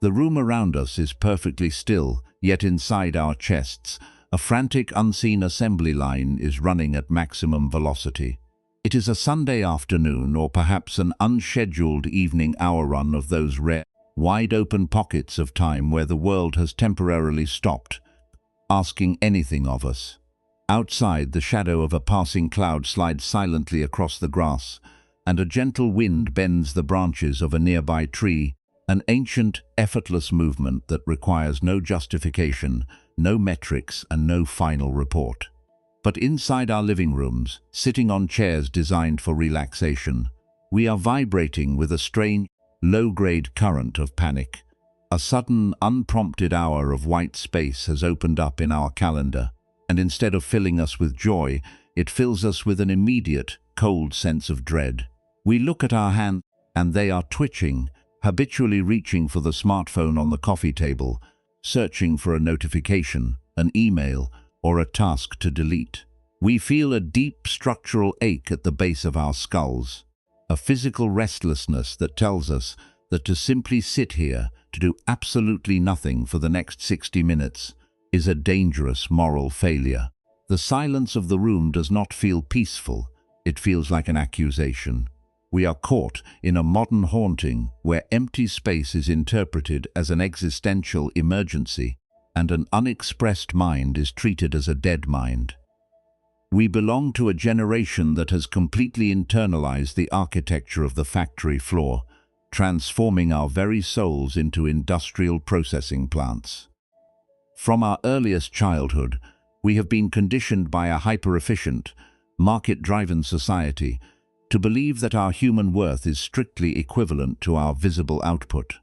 The room around us is perfectly still, yet inside our chests, a frantic, unseen assembly line is running at maximum velocity. It is a Sunday afternoon, or perhaps an unscheduled evening hour run of those rare, wide-open pockets of time where the world has temporarily stopped, asking anything of us. Outside, the shadow of a passing cloud slides silently across the grass, and a gentle wind bends the branches of a nearby tree, an ancient, effortless movement that requires no justification, no metrics, and no final report. But inside our living rooms, sitting on chairs designed for relaxation, we are vibrating with a strange, low-grade current of panic. A sudden, unprompted hour of white space has opened up in our calendar, and instead of filling us with joy, it fills us with an immediate, cold sense of dread. We look at our hands, and they are twitching, habitually reaching for the smartphone on the coffee table, searching for a notification, an email, or a task to delete. We feel a deep structural ache at the base of our skulls, a physical restlessness that tells us that to simply sit here, to do absolutely nothing for the next 60 minutes, is a dangerous moral failure. The silence of the room does not feel peaceful, it feels like an accusation. We are caught in a modern haunting where empty space is interpreted as an existential emergency, and an unexpressed mind is treated as a dead mind. We belong to a generation that has completely internalized the architecture of the factory floor, transforming our very souls into industrial processing plants. From our earliest childhood, we have been conditioned by a hyper-efficient, market-driven society to believe that our human worth is strictly equivalent to our visible output.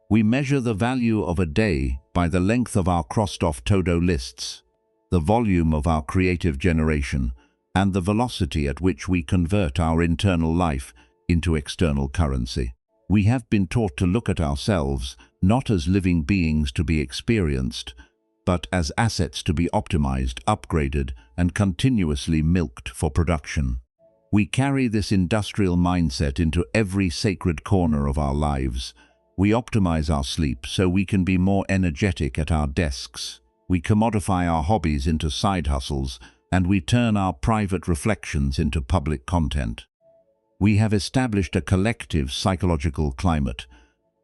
We measure the value of a day by the length of our crossed-off to-do lists, the volume of our creative generation, and the velocity at which we convert our internal life into external currency. We have been taught to look at ourselves not as living beings to be experienced, but as assets to be optimized, upgraded, and continuously milked for production. We carry this industrial mindset into every sacred corner of our lives. We optimize our sleep so we can be more energetic at our desks. We commodify our hobbies into side hustles, and we turn our private reflections into public content. We have established a collective psychological climate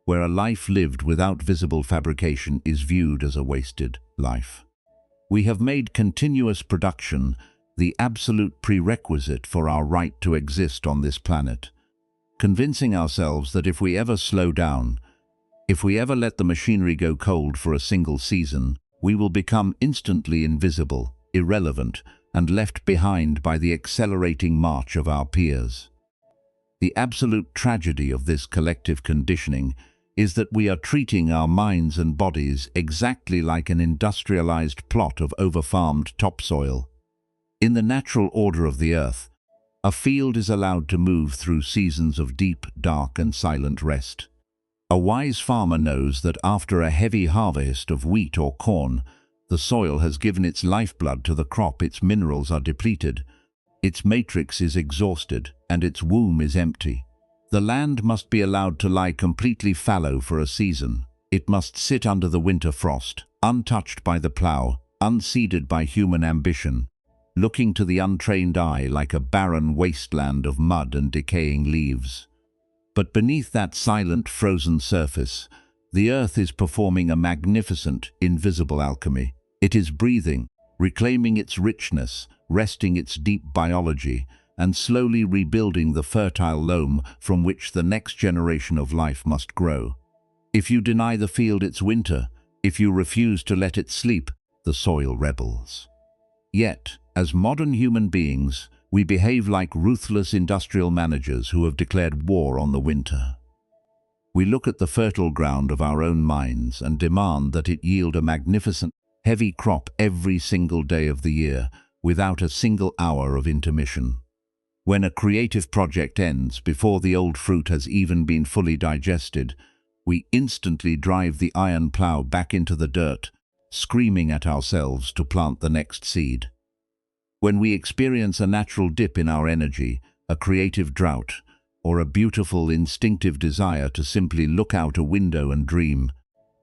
where a life lived without visible fabrication is viewed as a wasted life. We have made continuous production the absolute prerequisite for our right to exist on this planet, convincing ourselves that if we ever slow down, if we ever let the machinery go cold for a single season, we will become instantly invisible, irrelevant, and left behind by the accelerating march of our peers. The absolute tragedy of this collective conditioning is that we are treating our minds and bodies exactly like an industrialized plot of overfarmed topsoil. In the natural order of the earth, a field is allowed to move through seasons of deep, dark, and silent rest. A wise farmer knows that after a heavy harvest of wheat or corn, the soil has given its lifeblood to the crop, its minerals are depleted, its matrix is exhausted, and its womb is empty. The land must be allowed to lie completely fallow for a season. It must sit under the winter frost, untouched by the plow, unseeded by human ambition, looking to the untrained eye like a barren wasteland of mud and decaying leaves. But beneath that silent, frozen surface, the earth is performing a magnificent, invisible alchemy. It is breathing, reclaiming its richness, resting its deep biology, and slowly rebuilding the fertile loam from which the next generation of life must grow. If you deny the field its winter, if you refuse to let it sleep, the soil rebels. Yet, as modern human beings, we behave like ruthless industrial managers who have declared war on the winter. We look at the fertile ground of our own minds and demand that it yield a magnificent, heavy crop every single day of the year, without a single hour of intermission. When a creative project ends before the old fruit has even been fully digested, we instantly drive the iron plow back into the dirt, screaming at ourselves to plant the next seed. When we experience a natural dip in our energy, a creative drought, or a beautiful instinctive desire to simply look out a window and dream,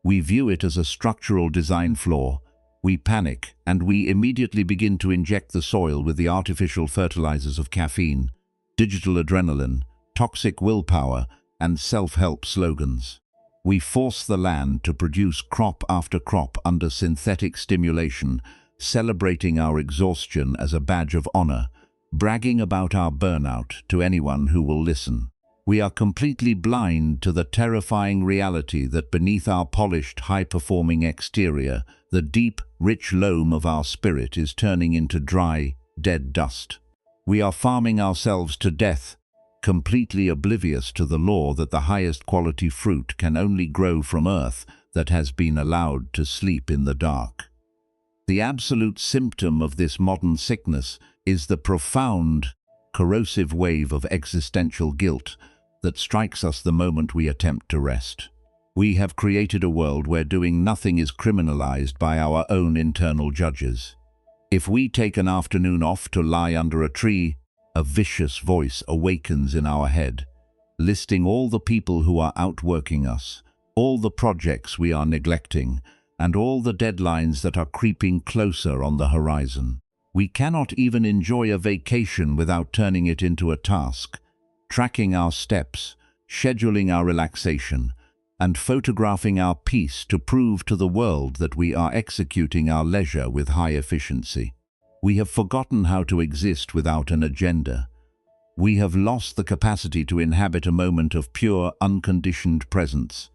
We view it as a structural design flaw. We panic, and we immediately begin to inject the soil with the artificial fertilizers of caffeine, digital adrenaline, toxic willpower, and self-help slogans. We force the land to produce crop after crop under synthetic stimulation, celebrating our exhaustion as a badge of honor, bragging about our burnout to anyone who will listen. We are completely blind to the terrifying reality that beneath our polished, high-performing exterior, the deep, rich loam of our spirit is turning into dry, dead dust. We are farming ourselves to death, completely oblivious to the law that the highest quality fruit can only grow from earth that has been allowed to sleep in the dark. The absolute symptom of this modern sickness is the profound, corrosive wave of existential guilt that strikes us the moment we attempt to rest. We have created a world where doing nothing is criminalized by our own internal judges. If we take an afternoon off to lie under a tree, a vicious voice awakens in our head, listing all the people who are outworking us, all the projects we are neglecting, and all the deadlines that are creeping closer on the horizon. We cannot even enjoy a vacation without turning it into a task, tracking our steps, scheduling our relaxation, and photographing our peace to prove to the world that we are executing our leisure with high efficiency. We have forgotten how to exist without an agenda. We have lost the capacity to inhabit a moment of pure, unconditioned presence,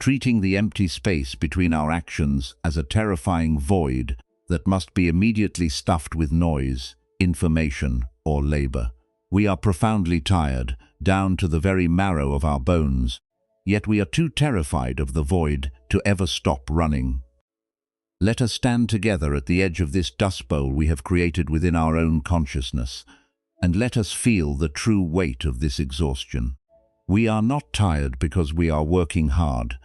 treating the empty space between our actions as a terrifying void that must be immediately stuffed with noise, information, or labor. We are profoundly tired, down to the very marrow of our bones, yet we are too terrified of the void to ever stop running. Let us stand together at the edge of this dust bowl we have created within our own consciousness, and let us feel the true weight of this exhaustion. We are not tired because we are working hard.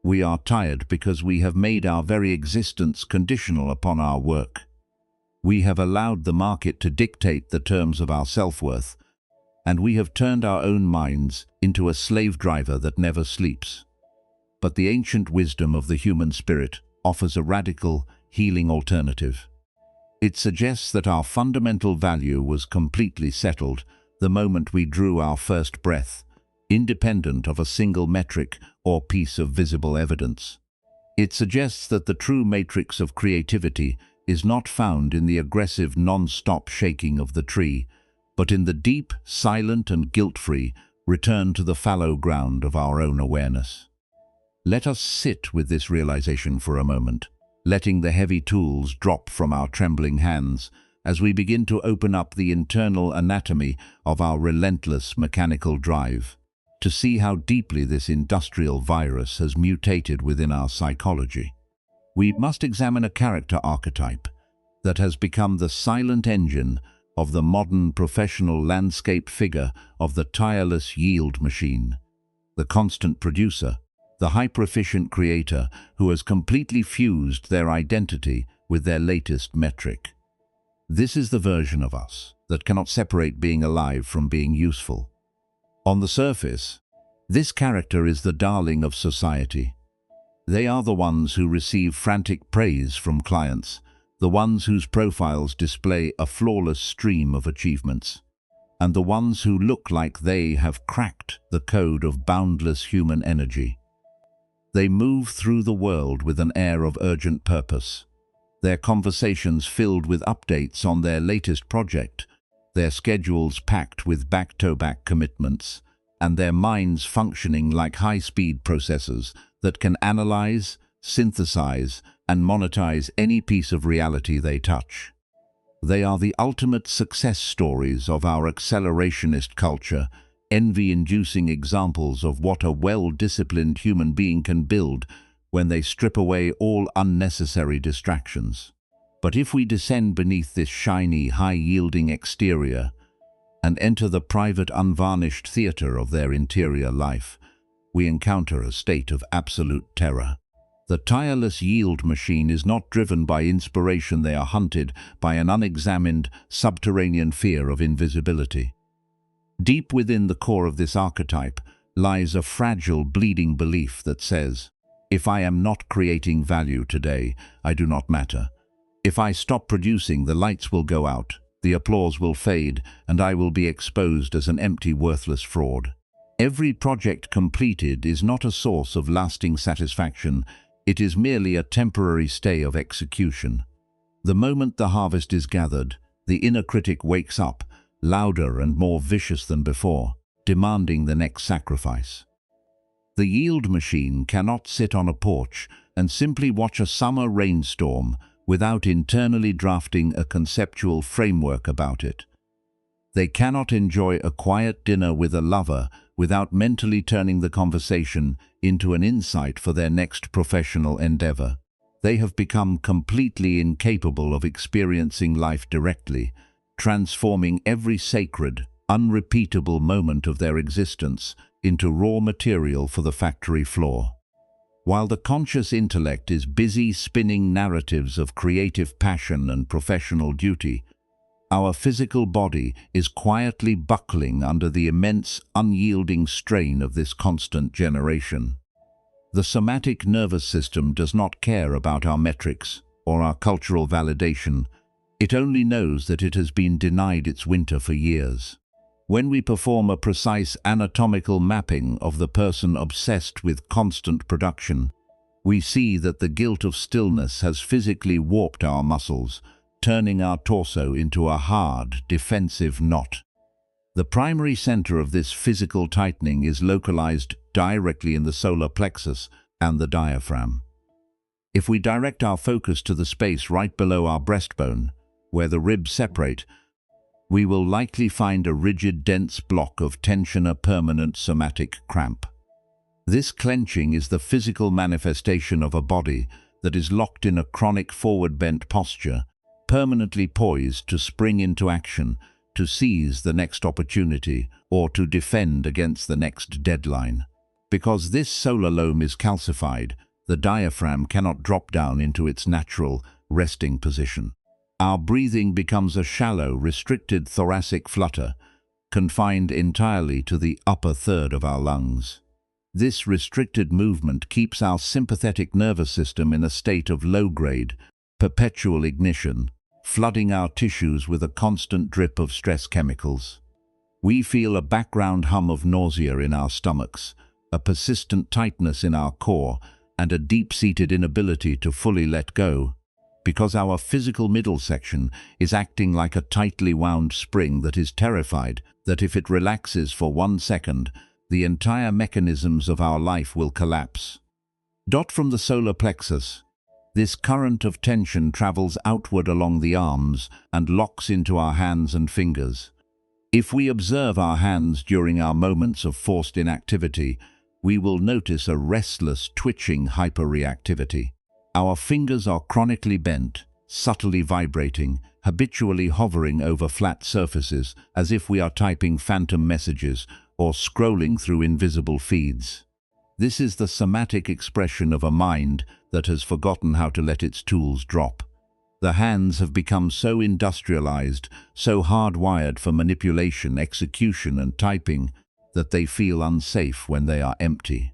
We are tired because we have made our very existence conditional upon our work. We have allowed the market to dictate the terms of our self-worth, and we have turned our own minds into a slave driver that never sleeps. But the ancient wisdom of the human spirit offers a radical, healing alternative. It suggests that our fundamental value was completely settled the moment we drew our first breath, independent of a single metric or piece of visible evidence. It suggests that the true matrix of creativity is not found in the aggressive, non-stop shaking of the tree, but in the deep, silent and guilt-free return to the fallow ground of our own awareness. Let us sit with this realization for a moment, letting the heavy tools drop from our trembling hands as we begin to open up the internal anatomy of our relentless mechanical drive, to see how deeply this industrial virus has mutated within our psychology. We must examine a character archetype that has become the silent engine of the modern professional landscape figure of the tireless yield machine, the constant producer, the hyper-efficient creator who has completely fused their identity with their latest metric. This is the version of us that cannot separate being alive from being useful. On the surface, this character is the darling of society. They are the ones who receive frantic praise from clients, the ones whose profiles display a flawless stream of achievements, and the ones who look like they have cracked the code of boundless human energy. They move through the world with an air of urgent purpose, their conversations filled with updates on their latest project, their schedules packed with back-to-back commitments, and their minds functioning like high-speed processors that can analyze, synthesize, and monetize any piece of reality they touch. They are the ultimate success stories of our accelerationist culture, envy-inducing examples of what a well-disciplined human being can build when they strip away all unnecessary distractions. But if we descend beneath this shiny, high-yielding exterior and enter the private, unvarnished theater of their interior life, we encounter a state of absolute terror. The tireless yield machine is not driven by inspiration. They are hunted by an unexamined, subterranean fear of invisibility. Deep within the core of this archetype lies a fragile, bleeding belief that says, If I am not creating value today, I do not matter. If I stop producing, the lights will go out, the applause will fade, and I will be exposed as an empty, worthless fraud. Every project completed is not a source of lasting satisfaction. It is merely a temporary stay of execution. The moment the harvest is gathered, the inner critic wakes up, louder and more vicious than before, demanding the next sacrifice. The yield machine cannot sit on a porch and simply watch a summer rainstorm without internally drafting a conceptual framework about it. They cannot enjoy a quiet dinner with a lover without mentally turning the conversation into an insight for their next professional endeavor. They have become completely incapable of experiencing life directly, transforming every sacred, unrepeatable moment of their existence into raw material for the factory floor. While the conscious intellect is busy spinning narratives of creative passion and professional duty, our physical body is quietly buckling under the immense, unyielding strain of this constant generation. The somatic nervous system does not care about our metrics or our cultural validation. It only knows that it has been denied its winter for years. When we perform a precise anatomical mapping of the person obsessed with constant production, we see that the guilt of stillness has physically warped our muscles, turning our torso into a hard, defensive knot. The primary center of this physical tightening is localized directly in the solar plexus and the diaphragm. If we direct our focus to the space right below our breastbone, where the ribs separate, we will likely find a rigid, dense block of tension, a permanent somatic cramp. This clenching is the physical manifestation of a body that is locked in a chronic forward-bent posture, permanently poised to spring into action, to seize the next opportunity, or to defend against the next deadline. Because this solar loam is calcified, the diaphragm cannot drop down into its natural, resting position. Our breathing becomes a shallow, restricted thoracic flutter, confined entirely to the upper third of our lungs. This restricted movement keeps our sympathetic nervous system in a state of low-grade, perpetual ignition, flooding our tissues with a constant drip of stress chemicals. We feel a background hum of nausea in our stomachs, a persistent tightness in our core, and a deep-seated inability to fully let go, because our physical middle section is acting like a tightly wound spring that is terrified that if it relaxes for 1 second, the entire mechanisms of our life will collapse. From the solar plexus, this current of tension travels outward along the arms and locks into our hands and fingers. If we observe our hands during our moments of forced inactivity, we will notice a restless, twitching hyperreactivity. Our fingers are chronically bent, subtly vibrating, habitually hovering over flat surfaces as if we are typing phantom messages or scrolling through invisible feeds. This is the somatic expression of a mind that has forgotten how to let its tools drop. The hands have become so industrialized, so hardwired for manipulation, execution, and typing, that they feel unsafe when they are empty.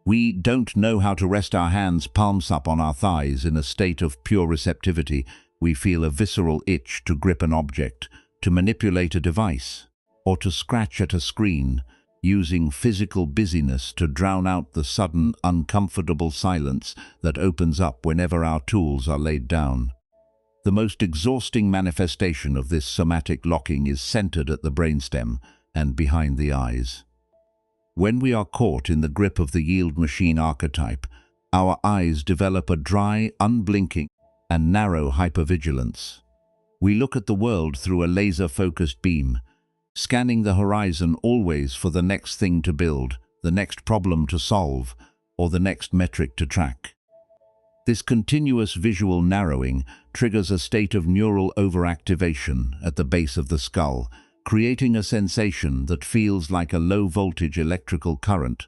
We don't know how to rest our hands palms up on our thighs in a state of pure receptivity. We feel a visceral itch to grip an object, to manipulate a device, or to scratch at a screen, using physical busyness to drown out the sudden, uncomfortable silence that opens up whenever our tools are laid down. The most exhausting manifestation of this somatic locking is centered at the brainstem and behind the eyes. When we are caught in the grip of the yield machine archetype, our eyes develop a dry, unblinking, and narrow hypervigilance. We look at the world through a laser-focused beam, scanning the horizon always for the next thing to build, the next problem to solve, or the next metric to track. This continuous visual narrowing triggers a state of neural overactivation at the base of the skull, creating a sensation that feels like a low-voltage electrical current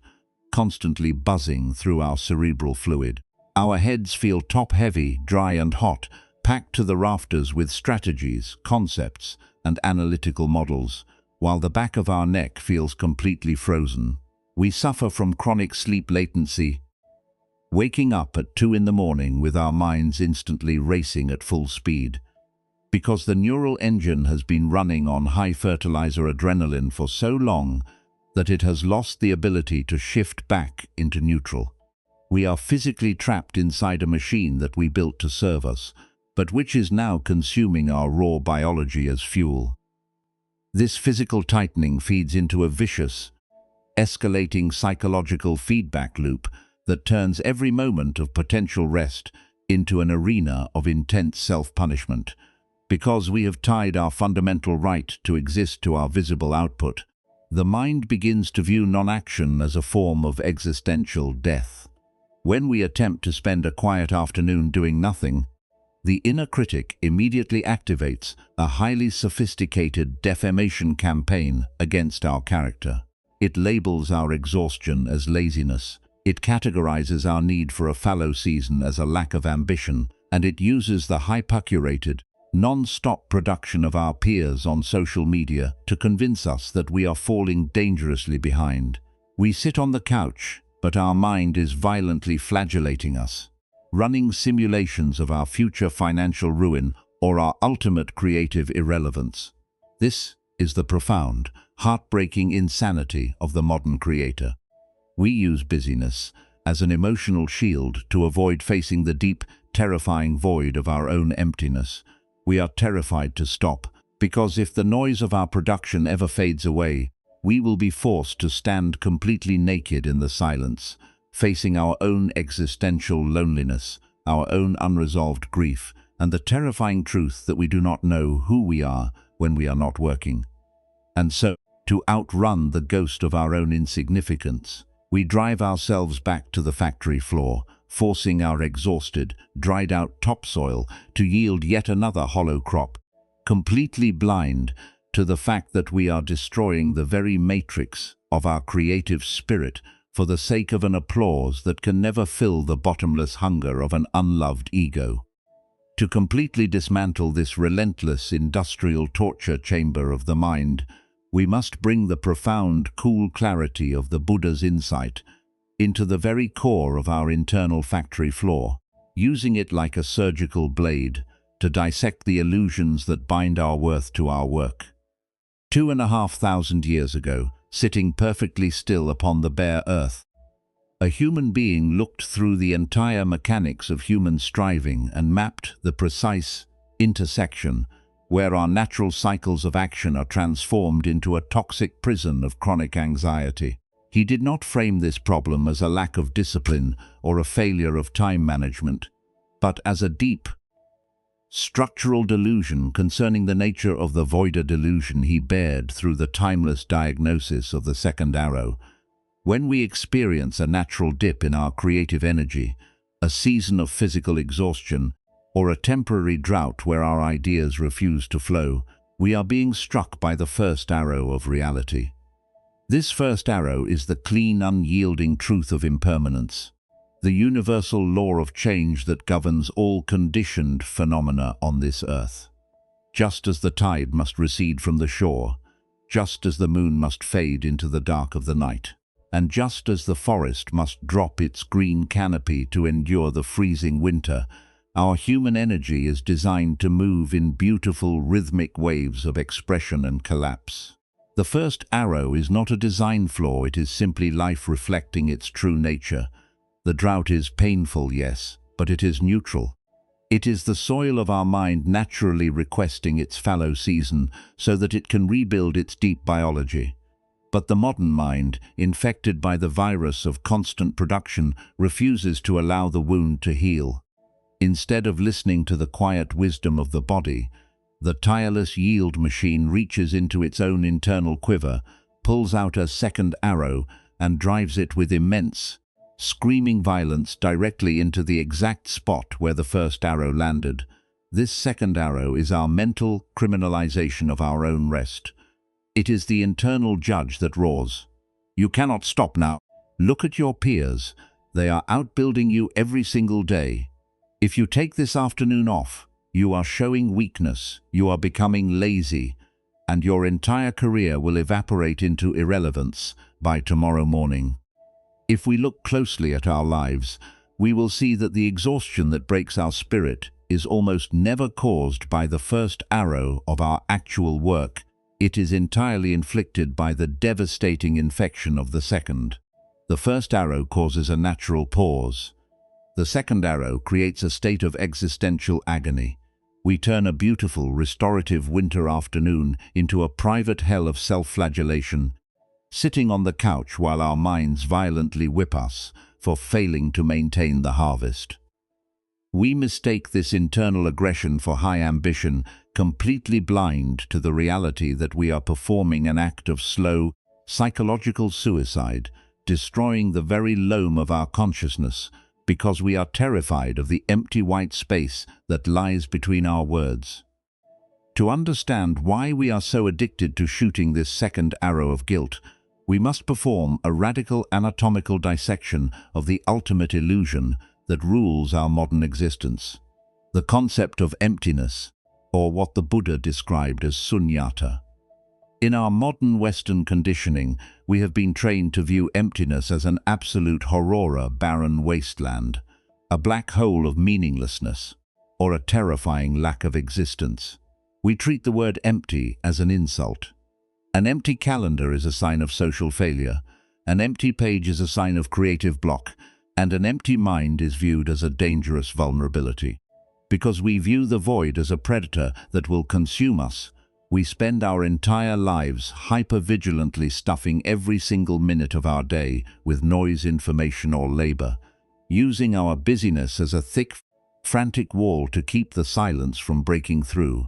constantly buzzing through our cerebral fluid. Our heads feel top-heavy, dry and hot, packed to the rafters with strategies, concepts, and analytical models, while the back of our neck feels completely frozen. We suffer from chronic sleep latency, waking up at 2 in the morning with our minds instantly racing at full speed, because the neural engine has been running on high fertilizer adrenaline for so long that it has lost the ability to shift back into neutral. We are physically trapped inside a machine that we built to serve us, but which is now consuming our raw biology as fuel. This physical tightening feeds into a vicious, escalating psychological feedback loop that turns every moment of potential rest into an arena of intense self-punishment. Because we have tied our fundamental right to exist to our visible output, the mind begins to view non-action as a form of existential death. When we attempt to spend a quiet afternoon doing nothing, the inner critic immediately activates a highly sophisticated defamation campaign against our character. It labels our exhaustion as laziness. It categorizes our need for a fallow season as a lack of ambition, and it uses the hyper-curated, non-stop production of our peers on social media to convince us that we are falling dangerously behind. We sit on the couch, but our mind is violently flagellating us, running simulations of our future financial ruin or our ultimate creative irrelevance. This is the profound, heartbreaking insanity of the modern creator. We use busyness as an emotional shield to avoid facing the deep, terrifying void of our own emptiness. We are terrified to stop, because if the noise of our production ever fades away, we will be forced to stand completely naked in the silence, facing our own existential loneliness, our own unresolved grief, and the terrifying truth that we do not know who we are when we are not working. And so, to outrun the ghost of our own insignificance, we drive ourselves back to the factory floor, forcing our exhausted, dried-out topsoil to yield yet another hollow crop, completely blind to the fact that we are destroying the very matrix of our creative spirit for the sake of an applause that can never fill the bottomless hunger of an unloved ego. To completely dismantle this relentless industrial torture chamber of the mind, we must bring the profound, cool clarity of the Buddha's insight into the very core of our internal factory floor, using it like a surgical blade to dissect the illusions that bind our worth to our work. 2,500 years ago, sitting perfectly still upon the bare earth, a human being looked through the entire mechanics of human striving and mapped the precise intersection where our natural cycles of action are transformed into a toxic prison of chronic anxiety. He did not frame this problem as a lack of discipline or a failure of time management, but as a deep, structural delusion concerning the nature of the voida delusion he bared through the timeless diagnosis of the second arrow. When we experience a natural dip in our creative energy, a season of physical exhaustion, or a temporary drought where our ideas refuse to flow, we are being struck by the first arrow of reality. This first arrow is the clean, unyielding truth of impermanence, the universal law of change that governs all conditioned phenomena on this earth. Just as the tide must recede from the shore, just as the moon must fade into the dark of the night, and just as the forest must drop its green canopy to endure the freezing winter, our human energy is designed to move in beautiful rhythmic waves of expression and collapse. The first arrow is not a design flaw, it is simply life reflecting its true nature. The drought is painful, yes, but it is neutral. It is the soil of our mind naturally requesting its fallow season so that it can rebuild its deep biology. But the modern mind, infected by the virus of constant production, refuses to allow the wound to heal. Instead of listening to the quiet wisdom of the body, the tireless yield machine reaches into its own internal quiver, pulls out a second arrow, and drives it with immense, screaming violence directly into the exact spot where the first arrow landed. This second arrow is our mental criminalization of our own rest. It is the internal judge that roars, "You cannot stop now. Look at your peers. They are outbuilding you every single day. If you take this afternoon off, you are showing weakness, you are becoming lazy, and your entire career will evaporate into irrelevance by tomorrow morning." If we look closely at our lives, we will see that the exhaustion that breaks our spirit is almost never caused by the first arrow of our actual work. It is entirely inflicted by the devastating infection of the second. The first arrow causes a natural pause. The second arrow creates a state of existential agony. We turn a beautiful, restorative winter afternoon into a private hell of self-flagellation, sitting on the couch while our minds violently whip us for failing to maintain the harvest. We mistake this internal aggression for high ambition, completely blind to the reality that we are performing an act of slow, psychological suicide, destroying the very loam of our consciousness, because we are terrified of the empty white space that lies between our words. To understand why we are so addicted to shooting this second arrow of guilt, we must perform a radical anatomical dissection of the ultimate illusion that rules our modern existence, the concept of emptiness, or what the Buddha described as sunyata. In our modern Western conditioning, we have been trained to view emptiness as an absolute horror, barren wasteland, a black hole of meaninglessness, or a terrifying lack of existence. We treat the word empty as an insult. An empty calendar is a sign of social failure, an empty page is a sign of creative block, and an empty mind is viewed as a dangerous vulnerability. Because we view the void as a predator that will consume us, we spend our entire lives hyper-vigilantly stuffing every single minute of our day with noise, information, or labor, using our busyness as a thick, frantic wall to keep the silence from breaking through.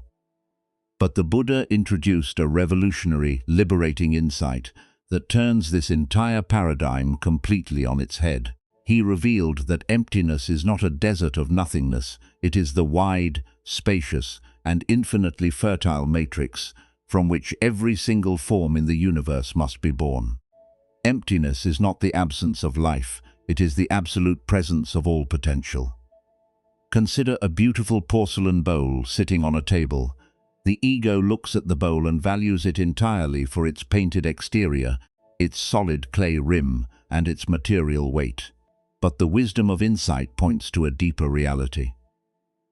But the Buddha introduced a revolutionary, liberating insight that turns this entire paradigm completely on its head. He revealed that emptiness is not a desert of nothingness, it is the wide, spacious, and infinitely fertile matrix from which every single form in the universe must be born. Emptiness is not the absence of life, it is the absolute presence of all potential. Consider a beautiful porcelain bowl sitting on a table. The ego looks at the bowl and values it entirely for its painted exterior, its solid clay rim, and its material weight. But the wisdom of insight points to a deeper reality.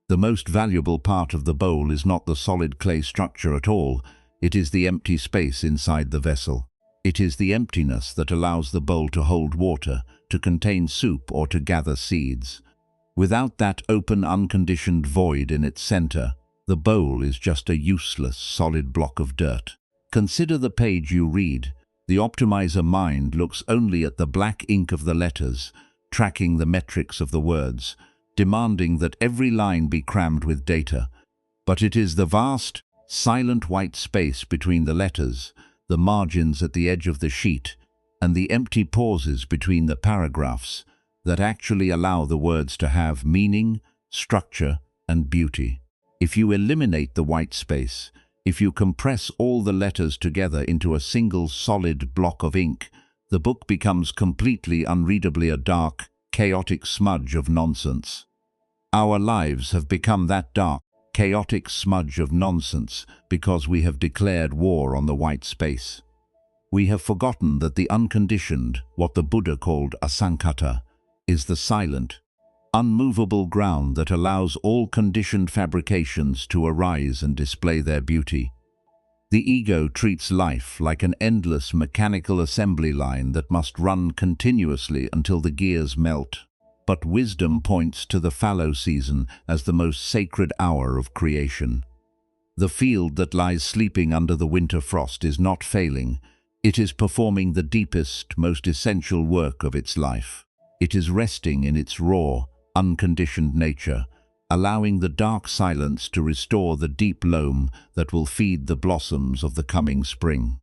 The most valuable part of the bowl is not the solid clay structure at all, it is the empty space inside the vessel. It is the emptiness that allows the bowl to hold water, to contain soup, or to gather seeds. Without that open, unconditioned void in its center, the bowl is just a useless, solid block of dirt. Consider the page you read. The optimizer mind looks only at the black ink of the letters, tracking the metrics of the words, demanding that every line be crammed with data. But it is the vast, silent white space between the letters, the margins at the edge of the sheet, and the empty pauses between the paragraphs that actually allow the words to have meaning, structure, and beauty. If you eliminate the white space, if you compress all the letters together into a single solid block of ink, the book becomes completely unreadably a dark, chaotic smudge of nonsense. Our lives have become that dark, chaotic smudge of nonsense because we have declared war on the white space. We have forgotten that the unconditioned, what the Buddha called asankata, is the silent, unmovable ground that allows all conditioned fabrications to arise and display their beauty. The ego treats life like an endless mechanical assembly line that must run continuously until the gears melt. But wisdom points to the fallow season as the most sacred hour of creation. The field that lies sleeping under the winter frost is not failing. It is performing the deepest, most essential work of its life. It is resting in its raw, unconditioned nature, allowing the dark silence to restore the deep loam that will feed the blossoms of the coming spring.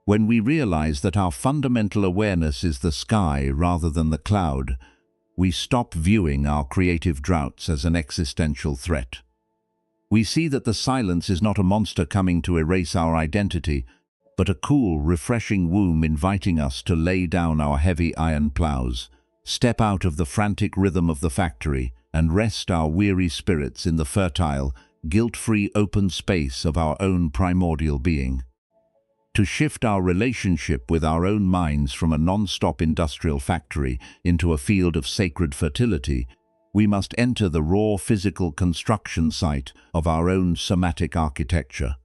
When we realize that our fundamental awareness is the sky rather than the cloud, we stop viewing our creative droughts as an existential threat. We see that the silence is not a monster coming to erase our identity, but a cool, refreshing womb inviting us to lay down our heavy iron plows, step out of the frantic rhythm of the factory, and rest our weary spirits in the fertile, guilt-free open space of our own primordial being. To shift our relationship with our own minds from a non-stop industrial factory into a field of sacred fertility, we must enter the raw physical construction site of our own somatic architecture.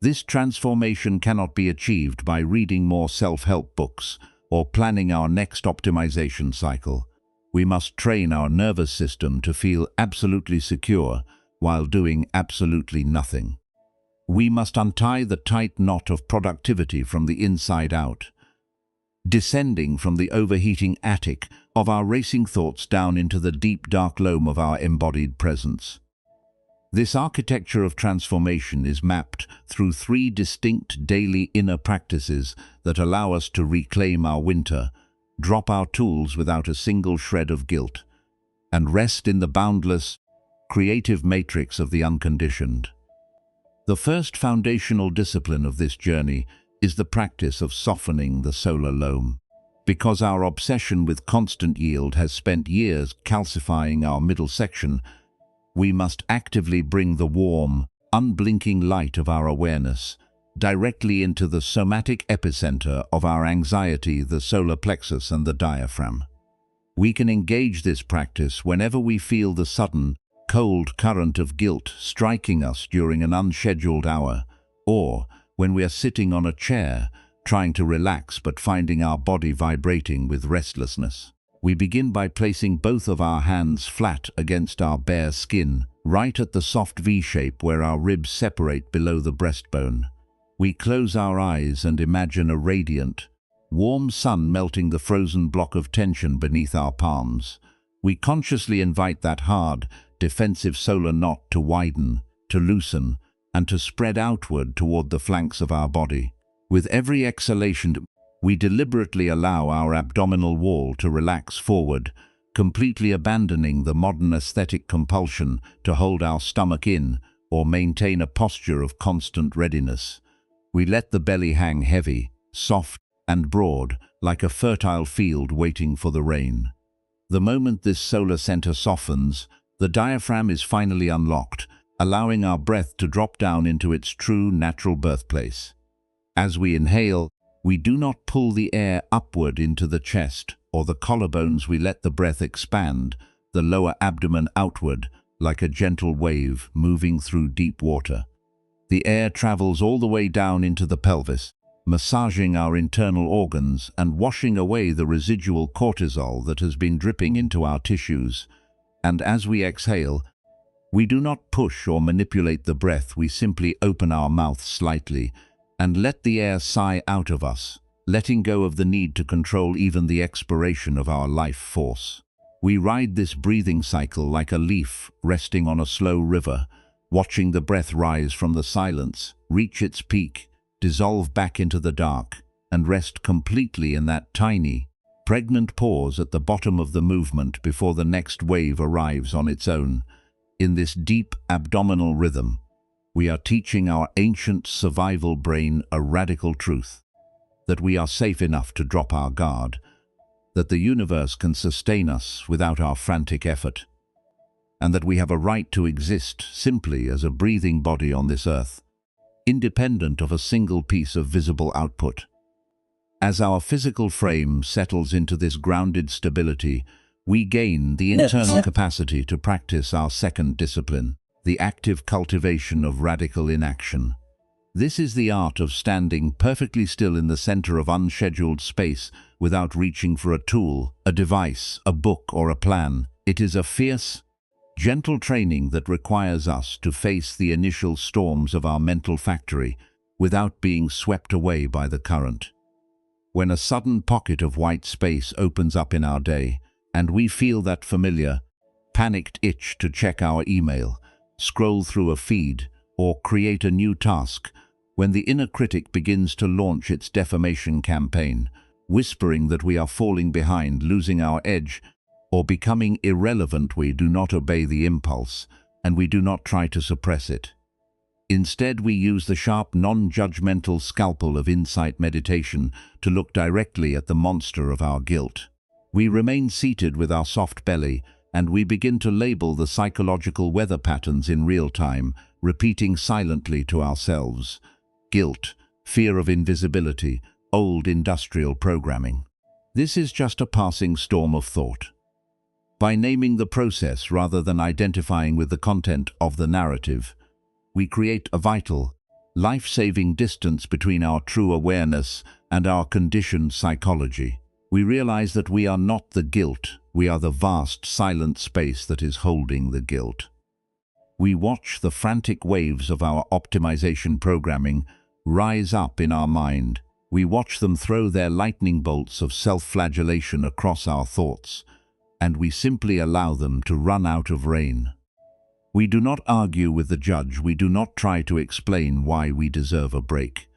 This transformation cannot be achieved by reading more self-help books or planning our next optimization cycle. We must train our nervous system to feel absolutely secure while doing absolutely nothing. We must untie the tight knot of productivity from the inside out, descending from the overheating attic of our racing thoughts down into the deep dark loam of our embodied presence. This architecture of transformation is mapped through 3 distinct daily inner practices that allow us to reclaim our winter, drop our tools without a single shred of guilt, and rest in the boundless, creative matrix of the unconditioned. The first foundational discipline of this journey is the practice of softening the solar loam. Because our obsession with constant yield has spent years calcifying our middle section, we must actively bring the warm, unblinking light of our awareness directly into the somatic epicenter of our anxiety, the solar plexus and the diaphragm. We can engage this practice whenever we feel the sudden, cold current of guilt striking us during an unscheduled hour, or when we are sitting on a chair, trying to relax but finding our body vibrating with restlessness. We begin by placing both of our hands flat against our bare skin, right at the soft V-shape where our ribs separate below the breastbone. We close our eyes and imagine a radiant, warm sun melting the frozen block of tension beneath our palms. We consciously invite that hard, defensive solar knot to widen, to loosen, and to spread outward toward the flanks of our body. With every exhalation, we deliberately allow our abdominal wall to relax forward, completely abandoning the modern aesthetic compulsion to hold our stomach in or maintain a posture of constant readiness. We let the belly hang heavy, soft, and broad, like a fertile field waiting for the rain. The moment this solar center softens, the diaphragm is finally unlocked, allowing our breath to drop down into its true natural birthplace. As we inhale, we do not pull the air upward into the chest or the collarbones. We let the breath expand, the lower abdomen outward, like a gentle wave moving through deep water. The air travels all the way down into the pelvis, massaging our internal organs and washing away the residual cortisol that has been dripping into our tissues. And as we exhale, we do not push or manipulate the breath. We simply open our mouth slightly and let the air sigh out of us, letting go of the need to control even the expiration of our life force. We ride this breathing cycle like a leaf resting on a slow river, watching the breath rise from the silence, reach its peak, dissolve back into the dark, and rest completely in that tiny, pregnant pause at the bottom of the movement before the next wave arrives on its own. In this deep abdominal rhythm, we are teaching our ancient survival brain a radical truth: that we are safe enough to drop our guard, that the universe can sustain us without our frantic effort, and that we have a right to exist simply as a breathing body on this earth, independent of a single piece of visible output. As our physical frame settles into this grounded stability, we gain the internal capacity to practice our second discipline, the active cultivation of radical inaction. This is the art of standing perfectly still in the center of unscheduled space without reaching for a tool, a device, a book, or a plan. It is a fierce, gentle training that requires us to face the initial storms of our mental factory without being swept away by the current. When a sudden pocket of white space opens up in our day, and we feel that familiar, panicked itch to check our email, scroll through a feed, or create a new task, when the inner critic begins to launch its defamation campaign, whispering that we are falling behind, losing our edge, or becoming irrelevant, we do not obey the impulse, and we do not try to suppress it. Instead, we use the sharp, non-judgmental scalpel of insight meditation to look directly at the monster of our guilt. We remain seated with our soft belly, and we begin to label the psychological weather patterns in real time, repeating silently to ourselves: guilt, fear of invisibility, old industrial programming. This is just a passing storm of thought. By naming the process rather than identifying with the content of the narrative, we create a vital, life-saving distance between our true awareness and our conditioned psychology. We realize that we are not the guilt, we are the vast, silent space that is holding the guilt. We watch the frantic waves of our optimization programming rise up in our mind. We watch them throw their lightning bolts of self-flagellation across our thoughts, and we simply allow them to run out of rein. We do not argue with the judge, we do not try to explain why we deserve a break.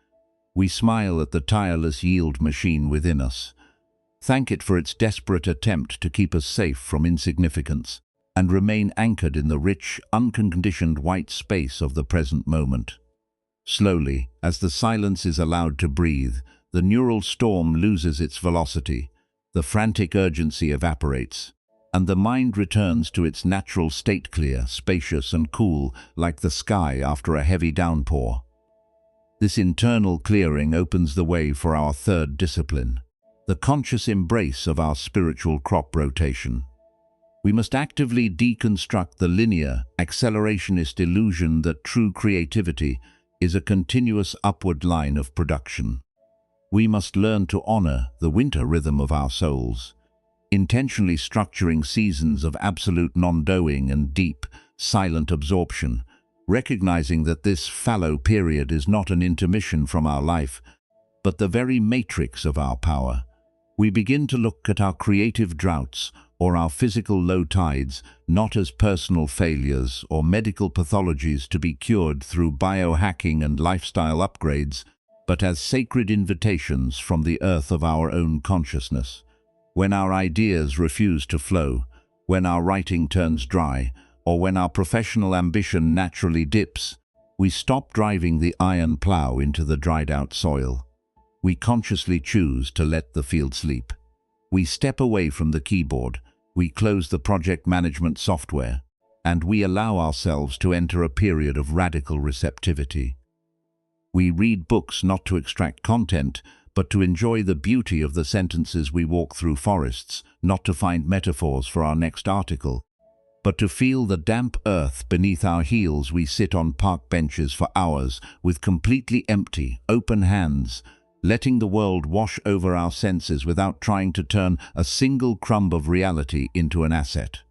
We smile at the tireless yield machine within us, thank it for its desperate attempt to keep us safe from insignificance, and remain anchored in the rich, unconditioned white space of the present moment. Slowly, as the silence is allowed to breathe, the neural storm loses its velocity, the frantic urgency evaporates, and the mind returns to its natural state, clear, spacious and cool, like the sky after a heavy downpour. This internal clearing opens the way for our third discipline, the conscious embrace of our spiritual crop rotation. We must actively deconstruct the linear, accelerationist illusion that true creativity is a continuous upward line of production. We must learn to honor the winter rhythm of our souls, intentionally structuring seasons of absolute non-doing and deep, silent absorption, recognizing that this fallow period is not an intermission from our life, but the very matrix of our power. We begin to look at our creative droughts or our physical low tides not as personal failures or medical pathologies to be cured through biohacking and lifestyle upgrades, but as sacred invitations from the earth of our own consciousness. When our ideas refuse to flow, when our writing turns dry, or when our professional ambition naturally dips, we stop driving the iron plow into the dried-out soil. We consciously choose to let the field sleep. We step away from the keyboard, we close the project management software, and we allow ourselves to enter a period of radical receptivity. We read books not to extract content, but to enjoy the beauty of the sentences. We walk through forests, not to find metaphors for our next article, but to feel the damp earth beneath our heels. We sit on park benches for hours with completely empty, open hands, letting the world wash over our senses without trying to turn a single crumb of reality into an asset.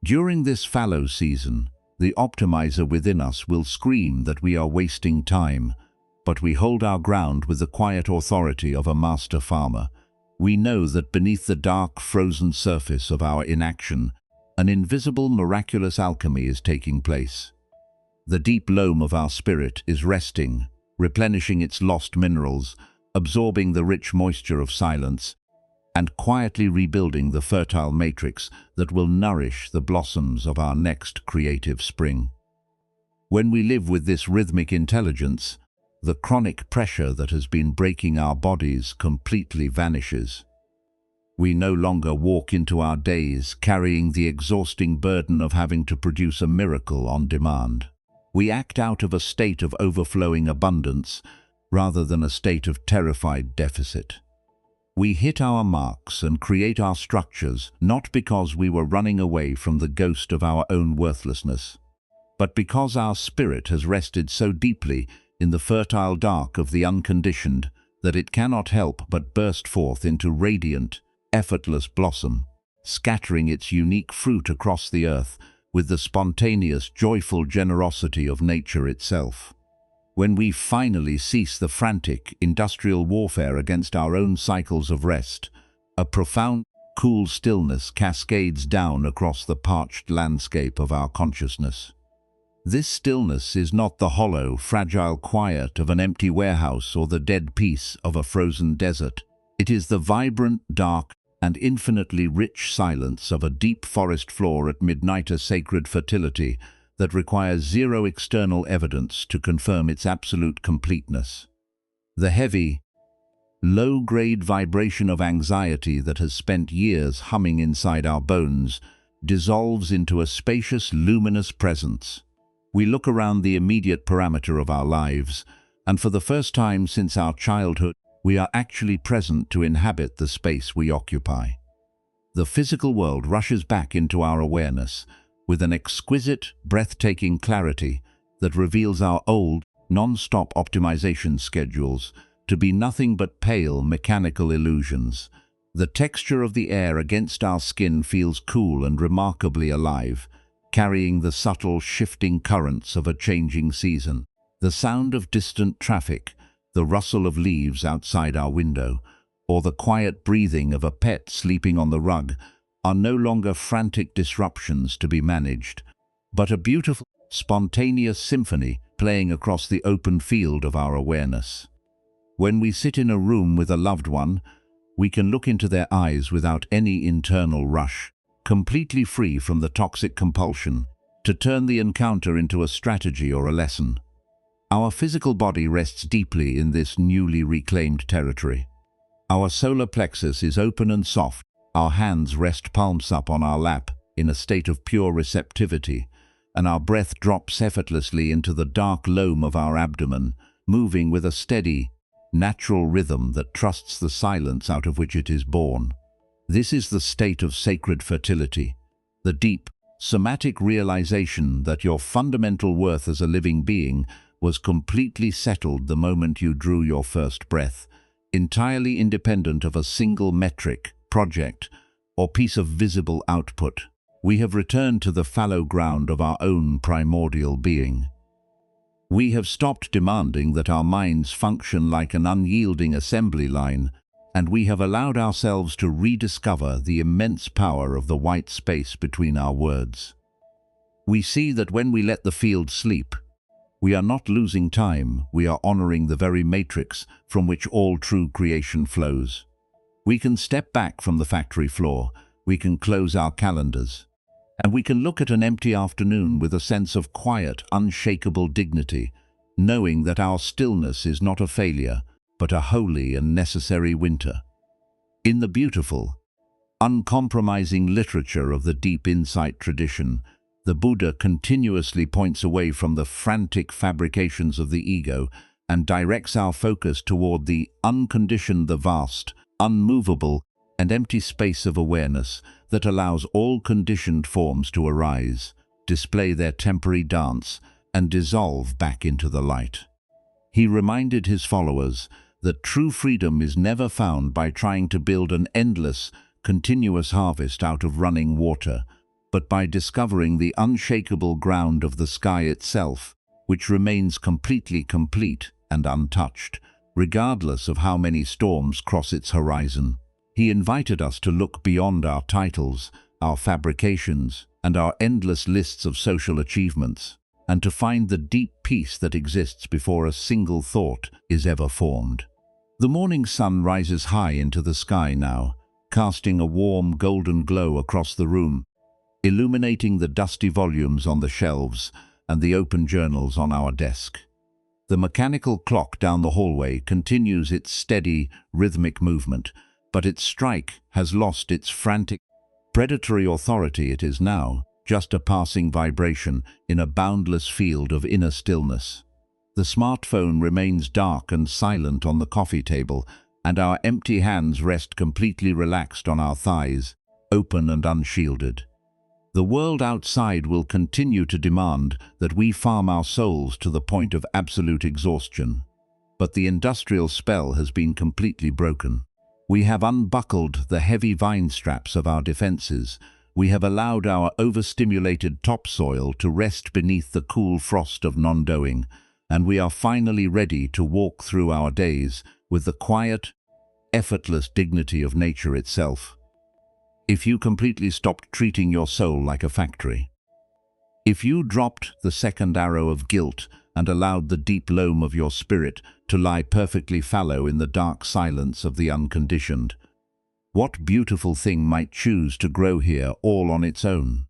During this fallow season, the optimizer within us will scream that we are wasting time, but we hold our ground with the quiet authority of a master farmer. We know that beneath the dark, frozen surface of our inaction, an invisible, miraculous alchemy is taking place. The deep loam of our spirit is resting, replenishing its lost minerals, absorbing the rich moisture of silence, and quietly rebuilding the fertile matrix that will nourish the blossoms of our next creative spring. When we live with this rhythmic intelligence, the chronic pressure that has been breaking our bodies completely vanishes. We no longer walk into our days carrying the exhausting burden of having to produce a miracle on demand. We act out of a state of overflowing abundance rather than a state of terrified deficit. We hit our marks and create our structures not because we were running away from the ghost of our own worthlessness, but because our spirit has rested so deeply in the fertile dark of the unconditioned that it cannot help but burst forth into radiant, effortless blossom, scattering its unique fruit across the earth with the spontaneous, joyful generosity of nature itself. When we finally cease the frantic, industrial warfare against our own cycles of rest, a profound, cool stillness cascades down across the parched landscape of our consciousness. This stillness is not the hollow, fragile quiet of an empty warehouse or the dead peace of a frozen desert. It is the vibrant, dark, and infinitely rich silence of a deep forest floor at midnight, a sacred fertility that requires zero external evidence to confirm its absolute completeness. The heavy, low-grade vibration of anxiety that has spent years humming inside our bones dissolves into a spacious, luminous presence. We look around the immediate parameter of our lives, And for the first time since our childhood, we are actually present to inhabit the space we occupy. The physical world rushes back into our awareness with an exquisite, breathtaking clarity that reveals our old, non-stop optimization schedules to be nothing but pale, mechanical illusions. The texture of the air against our skin feels cool and remarkably alive, carrying the subtle, shifting currents of a changing season. The sound of distant traffic, the rustle of leaves outside our window, or the quiet breathing of a pet sleeping on the rug are no longer frantic disruptions to be managed, but a beautiful, spontaneous symphony playing across the open field of our awareness. When we sit in a room with a loved one, we can look into their eyes without any internal rush, completely free from the toxic compulsion to turn the encounter into a strategy or a lesson. Our physical body rests deeply in this newly reclaimed territory. Our solar plexus is open and soft. Our hands rest palms up on our lap in a state of pure receptivity, and our breath drops effortlessly into the dark loam of our abdomen, moving with a steady, natural rhythm that trusts the silence out of which it is born. This is the state of sacred fertility, the deep, somatic realization that your fundamental worth as a living being was completely settled the moment you drew your first breath, entirely independent of a single metric, project, or piece of visible output. We have returned to the fallow ground of our own primordial being. We have stopped demanding that our minds function like an unyielding assembly line, and we have allowed ourselves to rediscover the immense power of the white space between our words. We see that when we let the field sleep, we are not losing time, we are honoring the very matrix from which all true creation flows. We can step back from the factory floor, we can close our calendars, and we can look at an empty afternoon with a sense of quiet, unshakable dignity, knowing that our stillness is not a failure, but a holy and necessary winter. In the beautiful, uncompromising literature of the deep insight tradition, the Buddha continuously points away from the frantic fabrications of the ego and directs our focus toward the unconditioned, the vast, unmovable, and empty space of awareness that allows all conditioned forms to arise, display their temporary dance, and dissolve back into the light. He reminded his followers that true freedom is never found by trying to build an endless, continuous harvest out of running water, but by discovering the unshakable ground of the sky itself, which remains completely complete and untouched, regardless of how many storms cross its horizon. He invited us to look beyond our titles, our fabrications, and our endless lists of social achievements, and to find the deep peace that exists before a single thought is ever formed. The morning sun rises high into the sky now, casting a warm golden glow across the room, illuminating the dusty volumes on the shelves and the open journals on our desk. The mechanical clock down the hallway continues its steady, rhythmic movement, but its strike has lost its frantic, predatory authority. It is now just a passing vibration in a boundless field of inner stillness. The smartphone remains dark and silent on the coffee table, and our empty hands rest completely relaxed on our thighs, open and unshielded. The world outside will continue to demand that we farm our souls to the point of absolute exhaustion. But the industrial spell has been completely broken. We have unbuckled the heavy vine straps of our defenses. We have allowed our overstimulated topsoil to rest beneath the cool frost of non-doing, and we are finally ready to walk through our days with the quiet, effortless dignity of nature itself. If you completely stopped treating your soul like a factory, if you dropped the second arrow of guilt and allowed the deep loam of your spirit to lie perfectly fallow in the dark silence of the unconditioned, what beautiful thing might choose to grow here all on its own?